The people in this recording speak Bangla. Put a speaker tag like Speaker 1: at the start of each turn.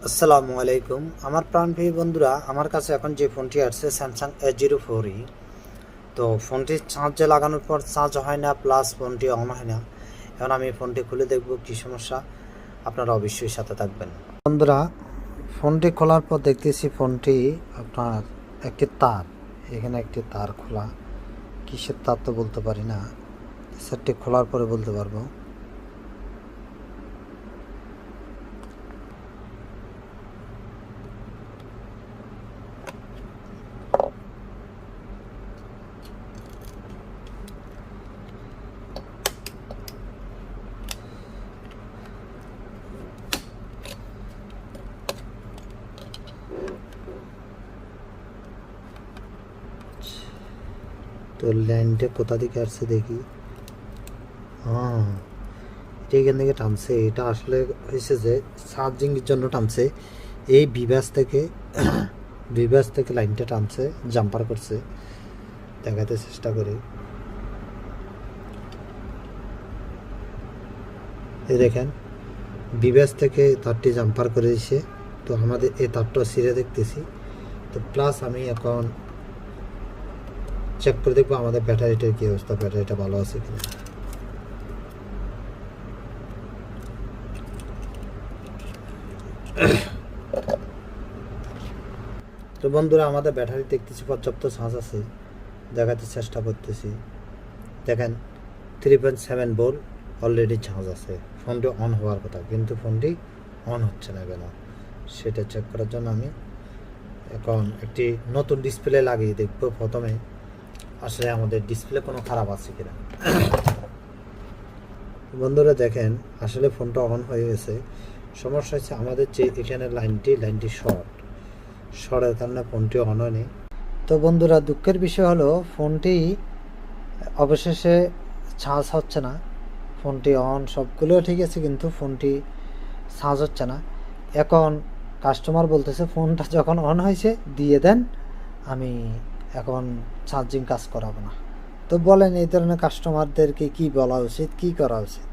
Speaker 1: আসসালামু আলাইকুম আমার প্রাণপ্রিয় বন্ধুরা, আমার কাছে এখন যে ফোনটি আসছে স্যামসাং S04E। তো ফোনটি চার্জে লাগানোর পর চার্জ হয় না, প্লাস ফোনটি অন হয় না। এখন আমি ফোনটি খুলে দেখব কী সমস্যা। আপনারা অবশ্যই সাথে থাকবেন। বন্ধুরা, ফোনটি খোলার পর দেখতেছি ফোনটি আপনার একটি তার, এখানে একটি তার খোলা। কিসের তার তো বলতে পারি না, সেটটি খোলার পরে বলতে পারবো। তো লাইনটা কোথা থেকে আসছে দেখি। হ্যাঁ, এটা এখান থেকে টানছে। এটা আসলে হয়েছে যে চার্জিংয়ের জন্য টানছে। এই বিভাস থেকে লাইনটা টানছে, জাম্পার করছে। দেখাতে চেষ্টা করি। এই দেখেন, বিভাস থেকে তারটি জাম্পার করে দিছে। তো আমাদের এই তারটা ছিঁড়ে দেখতেছি। তো প্লাস আমি এখন চেক করে দেখবো আমাদের ব্যাটারিটার কী অবস্থা, ব্যাটারিটা ভালো আছে কিনা। তো বন্ধুরা, আমাদের ব্যাটারি দেখতেছি পর্যাপ্ত চার্জ আছে, দেখাতে চেষ্টা করতেছি। দেখেন 3.7 ভোল্ট অলরেডি চার্জ আছে। ফোনটি অন হওয়ার কথা, কিন্তু ফোনটি অন হচ্ছে না কেন সেটা চেক করার জন্য আমি এখন একটি নতুন ডিসপ্লে লাগিয়ে দেখব প্রথমে, আসলে আমাদের ডিসপ্লে কোনো খারাপ আছে কিনা। বন্ধুরা দেখেন, আসলে ফোনটা অন হয়ে গেছে। সমস্যা হচ্ছে আমাদের যে এখানে লাইনটি শর্টের কারণে ফোনটি অন হয়নি। তো বন্ধুরা, দুঃখের বিষয় হলো ফোনটি অবশেষে চার্জ হচ্ছে না। ফোনটি অন সবগুলো ঠিক আছে, কিন্তু ফোনটি চার্জ হচ্ছে না। এখন কাস্টমার বলতেছে ফোনটা যখন অন হয়েছে দিয়ে দেন, আমি এখন চার্জিং কাজ করাবো না। তো বলেন, এই ধরনের কাস্টমারদেরকে কি বলা উচিত, কি করা উচিত?